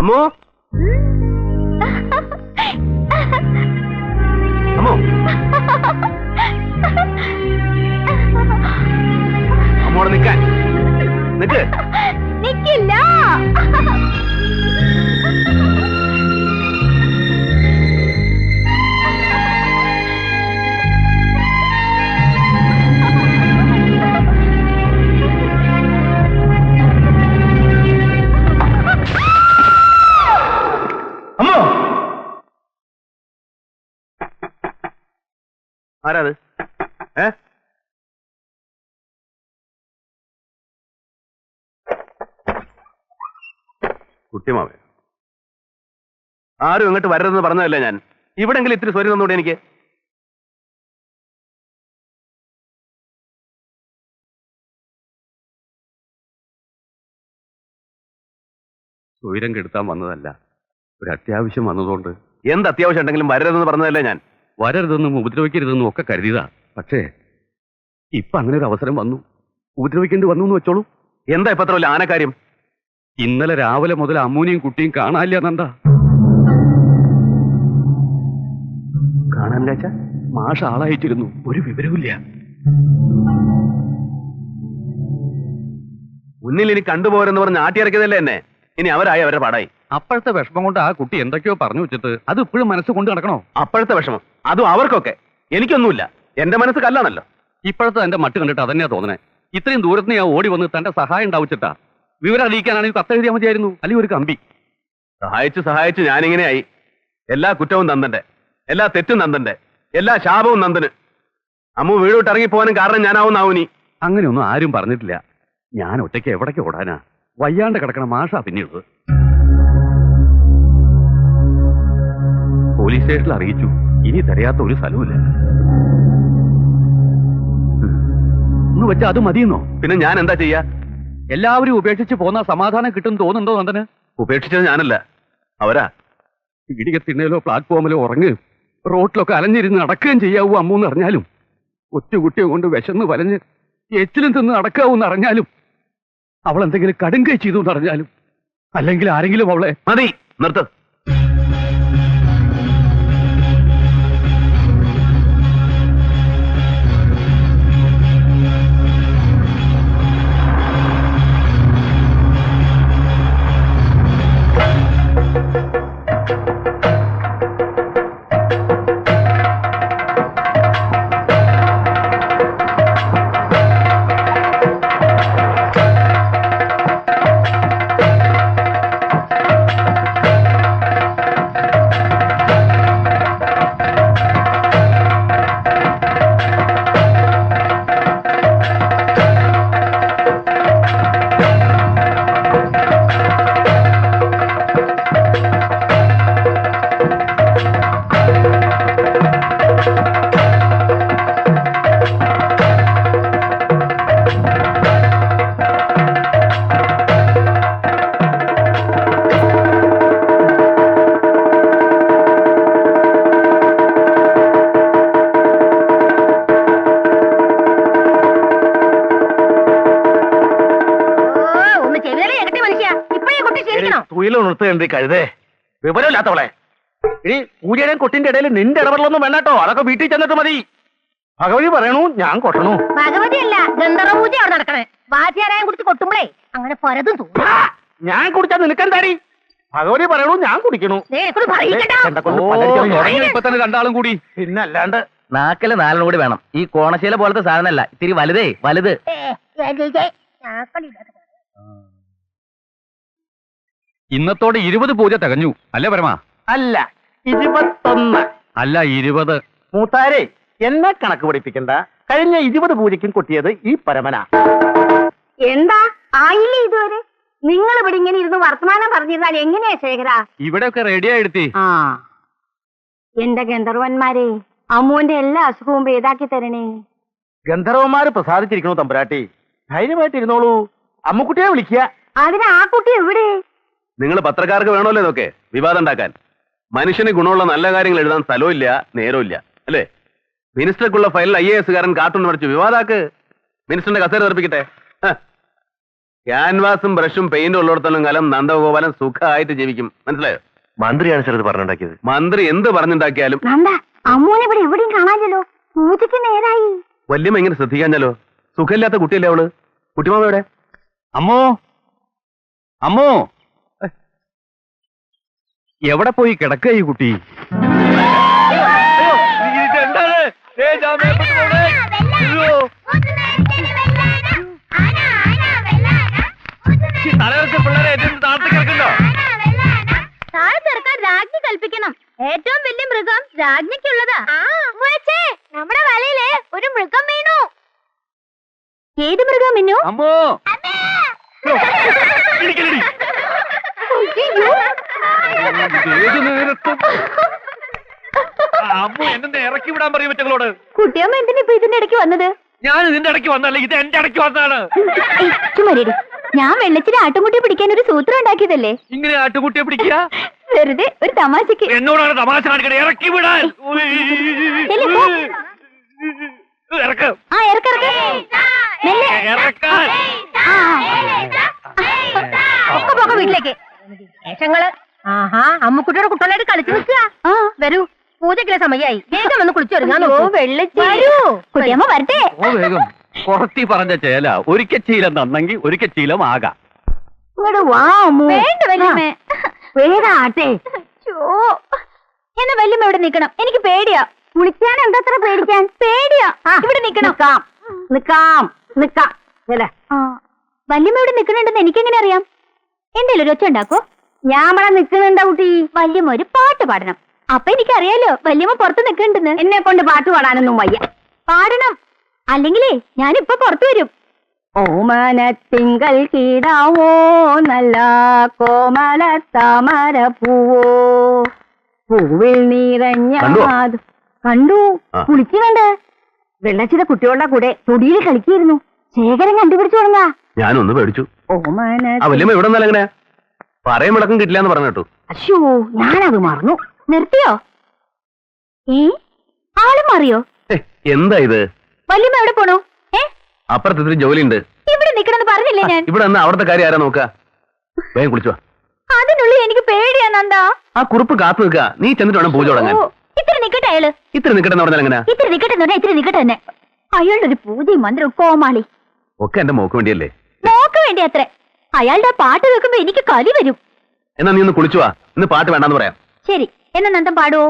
അമ്മോ അമ്മോ അമ്മോടെ നിക്കാൻ നിക്ക്. നിക്കില്ല. അമ്മോ ആരാത്? കുട്ടിമാവേ, ആരും ഇങ്ങോട്ട് വരരുതെന്ന് പറഞ്ഞതല്ലേ ഞാൻ. ഇവിടെങ്കിലും ഇത്തിരി സ്വരം തന്നൂടെ എനിക്ക്? സ്വൈരം കെടുത്താൻ വന്നതല്ല, ഒരു അത്യാവശ്യം വന്നതുകൊണ്ട്. എന്ത് അത്യാവശ്യം ഉണ്ടെങ്കിലും വരരുതെന്ന് പറഞ്ഞതല്ലേ ഞാൻ. വരരുതെന്നും ഉപദ്രവിക്കരുതെന്നും ഒക്കെ കരുതിയതാ. പക്ഷേ ഇപ്പൊ അങ്ങനെ ഒരു അവസരം വന്നു, ഉപദ്രവിക്കേണ്ടി വന്നു എന്ന് വെച്ചോളൂ. എന്താ ഇപ്പൊ അത്ര വലിയ ആനക്കാര്യം? ഇന്നലെ രാവിലെ മുതൽ അമ്മൂനിയും കുട്ടിയും കാണാനില്ല എന്നെന്താ? കാണാൻ കാച്ച മാഷ ആളായിട്ടിരുന്നു, ഒരു വിവരവുമില്ല. മുന്നിൽ ഇനി കണ്ടുപോരെന്ന് പറഞ്ഞ് ആട്ടിയിറക്കിയതല്ലേ എന്നെ. ഇനി അവരായി അവരുടെ പാടായി. അപ്പോഴത്തെ വിഷമം കൊണ്ട് ആ കുട്ടി എന്തൊക്കെയോ പറഞ്ഞു വെച്ചിട്ട് അത് ഇപ്പോഴും മനസ്സ് കൊണ്ട് നടക്കണോ? അപ്പോഴത്തെ വിഷമം അതും അവർക്കൊക്കെ, എനിക്കൊന്നുമില്ല. എന്റെ മനസ്സ് കല്ലാണല്ലോ. ഇപ്പോഴത്തെ എന്റെ മട്ട് കണ്ടിട്ട് അതന്നെയാ തോന്നണേ. ഇത്രയും ദൂരത്ത് ഞാൻ ഓടി വന്ന് തന്റെ സഹായം ഉണ്ടാവിച്ചിട്ടാ. വിവരം അറിയിക്കാനാണെങ്കിൽ കത്തെഴുതിയാൽ മതിയായിരുന്നു, അല്ലെങ്കിൽ ഒരു കമ്പി. സഹായിച്ച് ഞാനിങ്ങനെയായി. എല്ലാ കുറ്റവും നന്ദന്റെ, എല്ലാ തെറ്റും നന്ദന്റെ, എല്ലാ ശാപവും നന്ദന്. അമ്മു വീട് വിട്ട് ഇറങ്ങിപ്പോവാനും കാരണം ഞാനാവുന്നാവൂ. നീ അങ്ങനെയൊന്നും ആരും പറഞ്ഞിട്ടില്ല. ഞാൻ ഒറ്റയ്ക്ക് എവിടേക്ക് ഓടാനാ? വയ്യാണ്ട് കിടക്കണ മാഷാ പിന്നീട്. പോലീസ് സ്റ്റേഷനിൽ അറിയിച്ചു, ഇനി തരയാത്ത ഒരു സ്ഥലവുമില്ല എന്ന് വെച്ചാൽ അത് മതിയെന്നോ? പിന്നെ ഞാൻ എന്താ ചെയ്യാ? എല്ലാവരും ഉപേക്ഷിച്ച് പോന്ന സമാധാനം കിട്ടും തോന്നുന്നുണ്ടോ നന്ദന്? ഉപേക്ഷിച്ചത് ഞാനല്ല, അവരാ. ഇടികത്തിണ്ണയിലോ പ്ലാറ്റ്ഫോമിലോ ഉറങ്ങുകയും റോട്ടിലൊക്കെ അലഞ്ഞിരുന്ന് നടക്കുകയും ചെയ്യാവൂ അമ്മൂന്ന് അറിഞ്ഞാലും, ഒറ്റകുട്ടിയെ കൊണ്ട് വിശന്ന് വലഞ്ഞ് എച്ചിലും തിന്ന് നടക്കാവൂന്ന് അറിഞ്ഞാലും, അവൾ എന്തെങ്കിലും കടുങ്കൈ ചെയ്തു എന്നറിഞ്ഞാലും, അല്ലെങ്കിൽ ആരെങ്കിലും അവളെ... മതി, നിർത്ത്. കഴുതേ വിവരമില്ലാത്തവളെ. ഇനി പൂജയുടെയും കൊട്ടിന്റെ ഇടയിൽ നിന്റെ ഇടപെടലൊന്നും വേണ്ടാട്ടോ. അതൊക്കെ വീട്ടിൽ ചെന്നിട്ട് മതി. ഭഗവതി പറയണു, ഞാൻ കൊട്ടണു. ഭഗവതി അല്ല, ഗന്ധർവ പൂജ അവിടെ നടക്കണേ. വാദ്യാരായം കുടിച്ച് കൊട്ടുമ്പളേ അങ്ങനെ പലതും തോന്നും. ഞാൻ കുടിച്ചാൽ നിനക്കെന്താടി? ഭഗവതി പറയണു, ഞാൻ കുടിക്കണു. ഇപ്പൊ തന്നെ രണ്ടാളും കൂടി. പിന്നെ അല്ലാണ്ട് നാക്കല് നാലിനും കൂടി വേണം. ഈ കോണശീല പോലത്തെ സാധനമല്ല, ഇത്തിരി വലുതേ വലുത്. ഇന്നത്തോടെ 20 പൂജ തികഞ്ഞു അല്ലേ പരമാ? അല്ല 21. അല്ല 20. മൂത്താരെ എന്നെ കണക്ക് പഠിപ്പിക്കണ്ട. കഴിഞ്ഞ 20 പൂജയ്ക്കും കൊട്ടിയത് ഈ പരമനാ. എന്താ ആയില്ലേ ഇതുവരെ? നിങ്ങൾ ഇവിടെ ഇങ്ങനെ ഇരുന്ന് വർത്തമാനം പറഞ്ഞിരുന്നാൽ എങ്ങനെയാ ശേഖര? ഇവിടെയൊക്കെ റെഡിയായെടുത്തി. എന്റെ ഗന്ധർവന്മാരെ, അമ്മുവിന്റെ എല്ലാ അസുഖവും ഭേദാക്കി തരണേ. ഗന്ധർവന്മാര് പ്രസാദിച്ചിരിക്കണു തമ്പുരാട്ടി. ധൈര്യമായിട്ടിരുന്നോളൂ. അമ്മുക്കുട്ടിയെ വിളിക്കുക. അതിന് ആ കുട്ടി എവിടെ? നിങ്ങൾ പത്രക്കാർക്ക് വേണമല്ലോ ഇതൊക്കെ വിവാദം ഉണ്ടാക്കാൻ. മനുഷ്യന് ഗുണമുള്ള നല്ല കാര്യങ്ങൾ എഴുതാൻ സ്ഥലവും ഇല്ല, നേരവും ഇല്ല അല്ലേ? മിനിസ്റ്റർക്കുള്ള ഫയലിൽ IAS കാരൻ കാർട്ടൂൺ പഠിച്ചു വിവാദാക്ക്. മിനിസ്റ്ററിന്റെ കസേര തെറിപ്പിക്കട്ടെ. ക്യാൻവാസും ബ്രഷും പെയിന്റും ഉള്ളിടത്തോളം കാലം നന്ദഗോപാലൻ സുഖമായിട്ട് ജീവിക്കും. മനസ്സിലായോ? മന്ത്രിയാണ് സാർ ഇത് പറഞ്ഞുണ്ടാക്കിയത്. മന്ത്രി എന്ത് പറഞ്ഞുണ്ടാക്കിയാലും നന്ദ അമ്മൂനെ ഇവിടെ എവിടെയും കാണാനല്ലോ. പൂജയ്ക്ക് നേരായി. വല്യമ്മ ഇങ്ങനെ ശ്രദ്ധിക്കാഞ്ഞാലോ? സുഖമില്ലാത്ത കുട്ടിയല്ലേ അവള്? കുട്ടിമാമ എവിടെ? അമ്മോ അമ്മോ, എവിടെ പോയി കിടക്കുക ഈ കുട്ടി? രാജ്ഞി കൽപ്പിക്കണം. ഏറ്റവും വലിയ മൃഗം രാജ്ഞിക്കുള്ളതാ. നമ്മുടെ വലയില് ഒരു മൃഗം വീണു. ഏത് മൃഗം മിന്നു? അമ്മോ ഏത് നേരത്തും അമ്മോ എന്നെ ഇറക്കി വിടാൻ പറയും മറ്റങ്ങളോട്. കുട്ടിയമ്മ എന്തിനാ ഇപ്പൊ ഇതിന്റെ ഇടയ്ക്ക് വന്നത്? ഞാൻ ഇതിന്റെ ഇടയ്ക്ക് വന്നല്ല, ഇത് എന്റെ ഇടയ്ക്ക് വന്നതാണ്. ചുമരേടി, ഞാൻ വെള്ളത്തിന് ആട്ടുംകുട്ടിയെ പിടിക്കാൻ ഒരു സൂത്രം ഉണ്ടാക്കിയതല്ലേ. ഇങ്ങനെ ആട്ടുകുട്ടിയെ പിടിക്കുക? വെറുതെ ഒരു തമാശക്ക്. എന്നോടാണ് തമാശ കാണിക്കണേ. ഇറക്കി വിടാൻ. ഇറക്ക്. ആ ഇറക്കിറക്ക്. ഇറക്കാൻ. ഒക്കെ പോക വീട്ടിലേക്ക്. വേഷങ്ങള് ആഹാ അമ്മുക്കുട്ടിയുടെ കുട്ടനായിട്ട് കളിച്ചു നിൽക്കുക. വരൂ, പൂജയ്ക്കുള്ള സമയായി. വേഗം വന്ന് കുളിച്ചൊരുങ്ങാൻ കുട്ടിയമ്മ വരട്ടെ. ഓ വേഗം. പുറത്തി പറഞ്ഞ ചേല ഒരിക്കൽ ശീലം തന്നെങ്കിൽ ഒരിക്കൽ ശീലം ആകാം. വേണ്ട വല്യമ്മേ, പേടാട്ടെ. എന്നെ വല്യമ്മ ഇവിടെ നിക്കണം. എനിക്ക് പേടിയാ. കുളിക്കാൻ എന്താത്ര പേടിക്കാൻ? പേടിയാ. ഇവിടെ നിക്കണം. വല്യമ്മ ഇവിടെ നിക്കണുണ്ടെന്ന് എനിക്കെങ്ങനെ അറിയാം? എന്തേലും ഒരു ഒച്ച ഉണ്ടാക്കോ? ഞാൻ ഇവിടെ നിക്കണുണ്ട കുട്ടി. വല്യമ്മ ഒരു പാട്ട് പാടണം. അപ്പൊ എനിക്കറിയാലോ വല്യമ്മ പുറത്ത് നിക്കണ്ടെന്ന്. എന്നെ കൊണ്ട് പാട്ട് പാടാനൊന്നും വയ്യ. പാടണം, അല്ലെങ്കിലേ ഞാനിപ്പൊ പുറത്തു വരും. ഓമനത്തിങ്കൾ കീടാവോ നല്ല കോമല താമര പൂവോ പൂവിൽ നിറഞ്ഞ കണ്ടു. കുളിച്ചു കണ്ട് വെള്ളച്ചിത കുട്ടികളുടെ കൂടെ തൊടിയിൽ കളിക്കായിരുന്നു. ശേഖരൻ കണ്ടുപിടിച്ചു തുടങ്ങാ. ഞാനൊന്ന് പേടിച്ചു. വല്യമ്മ ഇവിടെ നിന്നല്ല എങ്ങനെ പറയും വിളക്കം കിട്ടില്ല എന്ന് പറഞ്ഞു കേട്ടു. അശ്യോ, ഞാനത് മറന്നു. നിർത്തിയോ? ആള് മാറിയോ? എന്താ ഇത്? വല്യമ്മ എവിടെ പോണു? അപ്പുറത്ത് ഇത്തിരി ജോലി ഉണ്ട്. ഇവിടെ നിക്കണെന്ന് പറഞ്ഞില്ലേ ഞാൻ? ഇവിടെ നിന്ന് അവിടുത്തെ കാര്യം ആരാ നോക്ക? വേഗം കുളിച്ചു. അതിനുള്ളിൽ എനിക്ക് പേടിയാ നന്ദാ. ആ കുറിപ്പ് കാത്തു നിൽക്കുക. നീ ചെന്നിട്ട് വേണം പൂജ തുടങ്ങാൻ. ഇത്തിരി നിക്കട്ടെ അയാള്. ഇത്തിരി നിക്കട്ടെ പറഞ്ഞാൽ എങ്ങനെ? ഇത്തിരി നിക്കട്ടെ എന്ന് പറഞ്ഞാൽ ഇത്തിരി നിക്കട്ടെ തന്നെ. അയാളുടെ ഒരു പൂജയും മന്ത്രവും കോമാളി ഒക്കെ എന്റെ മോക്ക് വേണ്ടിയല്ലേ? മോക്ക് വേണ്ടി അത്രേ. അയാളുടെ പാട്ട് കേൾക്കുമ്പോ എനിക്ക് കലി വരും. എന്നാ നീ ഒന്ന് കുളിച്ചുവാ. ഇന്ന് പാട്ട് വേണ്ടെന്ന് പറയാം. ശരി, എന്നാ നന്ദൻ പാടുവോ?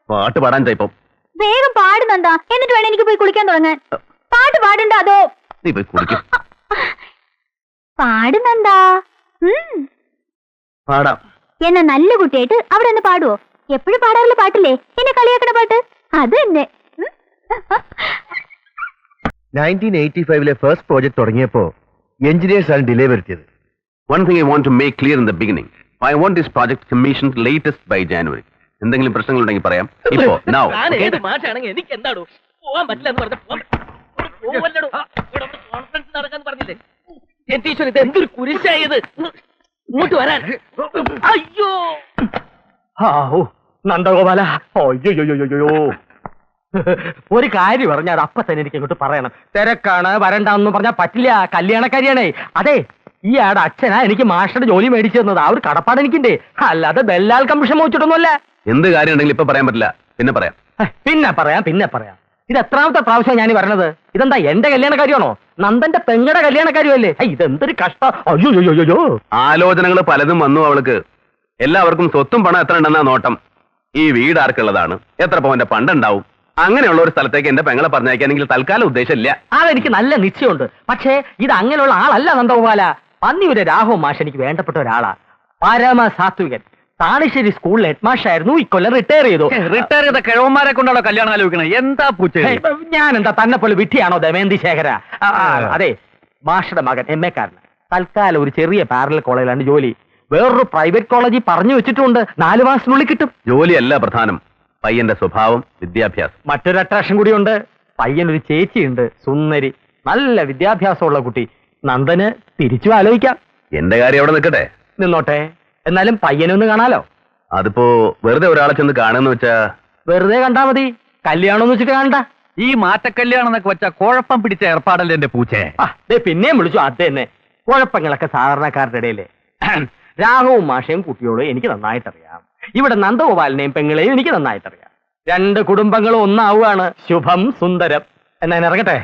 പാട്ട് പാടാൻ ഇപ്പം. വേഗം പാട് നന്ദാ, എന്നിട്ട് വേണം എനിക്ക് പോയി കുളിക്കാൻ തുടങ്ങാൻ. പാട്ട് പാടണ്ട അതോ? നീ പോയി കുളിക്കും. പാടുന്നന്താ? പാടാം. എന്നാ നല്ല കുട്ടിയായിട്ട് അവിടെ ഒന്ന് പാടുവോ? എപ്പോഴും പാടാറുള്ള പാട്ടില്ലേ, എന്നെ കളിയാക്കണ പാട്ട്? അത് തന്നെ. 1985 ഫസ്റ്റ് പ്രോജക്ട് തുടങ്ങിയപ്പോ എഞ്ചിനീയേഴ്സ് ആണ് ഡിലേ വരുത്തിയത്. One thing I want to make clear in the beginning. I want this project commissioned latest by January. എന്തെങ്കിലും പ്രശ്നങ്ങൾ ഉണ്ടെങ്കിൽ പറയാം. ഇപ്പോ now. എനിക്ക് എന്താടോ പോവാൻ പറ്റില്ല എന്ന് പറഞ്ഞില്ലേ? ഇത് എന്തൊരു കുരിശായത്. ഇങ്ങോട്ട് വരാൻ. അയ്യോ നന്ദഗോപാല, അയ്യോ ഒരു കാര്യം പറഞ്ഞാൽ അത് അപ്പൊ തന്നെ എനിക്ക് ഇങ്ങോട്ട് പറയണം. തിരക്കാണ് വരണ്ടെന്ന് പറഞ്ഞാൽ പറ്റില്ല. കല്യാണക്കാരിയാണേ. അതെ, ഈ ആടെ അച്ഛനാ എനിക്ക് മാസ്റ്ററുടെ ജോലി മേടിച്ചു തന്നത്. ആ ഒരു കടപ്പാട് എനിക്കുണ്ട്. അല്ലാതെ ബെല്ലാൽ കമ്മീഷൻ മോഹിച്ചിട്ടൊന്നുമല്ല. എന്ത് കാര്യം ഉണ്ടെങ്കിലും ഇപ്പൊ പറയാൻ പറ്റില്ല. പിന്നെ പറയാം. പിന്നെ പറയാം. ഇത് എത്രാമത്തെ പ്രാവശ്യം ഞാൻ പറഞ്ഞത്? ഇതെന്താ എന്റെ കല്യാണക്കാരിയാണോ? നന്ദന്റെ പെങ്ങളുടെ കല്യാണക്കാരിയല്ലേ? ഇതെന്തൊരു കഷ്ടം. അയ്യോ ആലോചനകൾ പലതും വന്നു അവൾക്ക്. എല്ലാവർക്കും സ്വത്തും പണം എത്ര ഉണ്ടെന്നാ നോട്ടം. ഈ വീട് ആർക്കുള്ളതാണ്, എത്ര പവന്റെ പണ്ടുണ്ടാവും, അങ്ങനെയുള്ള ഒരു സ്ഥലത്തേക്ക് എന്റെ പെങ്ങളെ പറഞ്ഞയക്കാനെങ്കിൽ തൽക്കാലം ഉദ്ദേശമില്ല. അതെനിക്ക് നല്ല നിശ്ചയമുണ്ട്. പക്ഷേ ഇത് അങ്ങനെയുള്ള ആളല്ല നന്ദഗോപാല. പന്നിയുടെ രാഘവ മാഷ് എനിക്ക് വേണ്ടപ്പെട്ട ഒരാളാ. പരമസാത്വികൻ. താണിശ്ശേരി സ്കൂളിൽ ഹെഡ്മാഷായിരുന്നു. ഇക്കൊല്ലം റിട്ടയർ ചെയ്തു. റിട്ടയർ ചെയ്ത കിഴവന്മാരെ കൊണ്ടാണോ കല്യാണം ആലോചിക്കണത്? എന്താ പൂച്ച? ഞാൻ എന്താ തന്നെ പോലെ വിട്ടിയാണോ ദമയന്തി ശേഖര? അതെ, മാഷയുടെ മകൻ MA കാരന്. തൽക്കാലം ഒരു ചെറിയ പാരലൽ കോളേജിലാണ് ജോലി. വേറൊരു പ്രൈവറ്റ് കോളേജിൽ പറഞ്ഞു വെച്ചിട്ടുണ്ട്. 4 മാസത്തിനുള്ളിൽ കിട്ടും. ജോലിയല്ല പ്രധാനം, പയ്യന്റെ സ്വഭാവം, വിദ്യാഭ്യാസം. മറ്റൊരു അട്രാക്ഷൻ കൂടിയുണ്ട്. പയ്യനൊരു ചേച്ചിയുണ്ട്, സുന്ദരി, നല്ല വിദ്യാഭ്യാസമുള്ള കുട്ടി. നന്ദന് തിരിച്ചു ആലോചിക്കാം. എന്റെ കാര്യം അവിടെ നിൽക്കട്ടെ. നിന്നോട്ടെ, എന്നാലും പയ്യനൊന്ന് കാണാലോ. അതിപ്പോ വെറുതെ ഒരാളെ ചെന്ന് കാണുന്ന വെച്ചാ? വെറുതെ കണ്ടാ മതി, കല്യാണം എന്ന് വെച്ചിട്ട് കാണണ്ട. ഈ മാറ്റക്കല്യാണം എന്നൊക്കെ വെച്ചാ കുഴപ്പം പിടിച്ച ഏർപ്പാടല്ലേ എന്റെ പൂച്ചേ. പിന്നെയും വിളിച്ചു അത് തന്നെ. കുഴപ്പങ്ങളൊക്കെ സാധാരണക്കാരുടെ ഇടയിലെ രാഘവും മാഷയും കുട്ടിയോടും എനിക്ക് നന്നായിട്ടറിയാം. ഇവിടെ നന്ദഗോപാലിനെയും പെങ്ങളെയും എനിക്ക് നന്നായിട്ടറിയാം. രണ്ട് കുടുംബങ്ങളും ഒന്നാവുകയാണ്. ശുഭം സുന്ദരം. എന്നാ ഞാൻ ഇറങ്ങട്ടെ.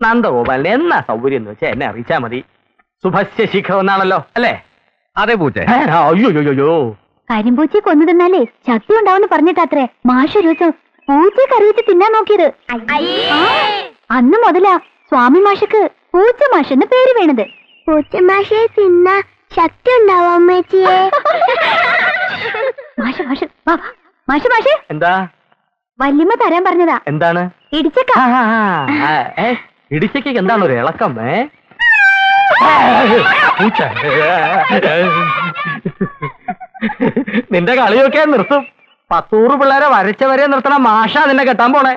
നന്ദഗോപാലിനെ എന്നാ സൗകര്യം എന്ന് വെച്ചാൽ എന്നെ അറിയിച്ചാ മതി. ശുഭസ്യ ശിഖരം എന്നാണല്ലോ അല്ലേ? അതെ പൂച്ചേ. അയ്യോ കരിമ്പൂച്ചയെ കൊന്നു തിന്നാലേ ശക്തി ഉണ്ടാവുമെന്ന് പറഞ്ഞിട്ടാത്രേ മാഷ് ഒരു ദിവസം പൂച്ചയെ കറിയിച്ച് തിന്നാൻ നോക്കിയത്. ആ, അന്ന് മുതലാ സ്വാമി മാഷക്ക് പൂച്ച മാഷ് എന്ന് പേര് വീണത്. പൂച്ച മാഷെ തിന്നാ ശക്തി ഉണ്ടാവും അമ്മേച്ചിയെ. മാഷ് മാഷ് വാ, വാ. മാഷ് മാഷ് എന്താ വല്യമ്മ തരാൻ പറഞ്ഞതാ. എന്താണ്? ഇടിച്ചക്ക. ഇടിച്ചക്ക് എന്താണ് ഒരു ഇളക്കം? പൂച്ച നിന്റെ കളിയൊക്കെ നിർത്തും. 10 പിള്ളേരെ വരച്ചവരെ നിർത്തണ മാഷ നിന്നെ കെട്ടാൻ പോണേ.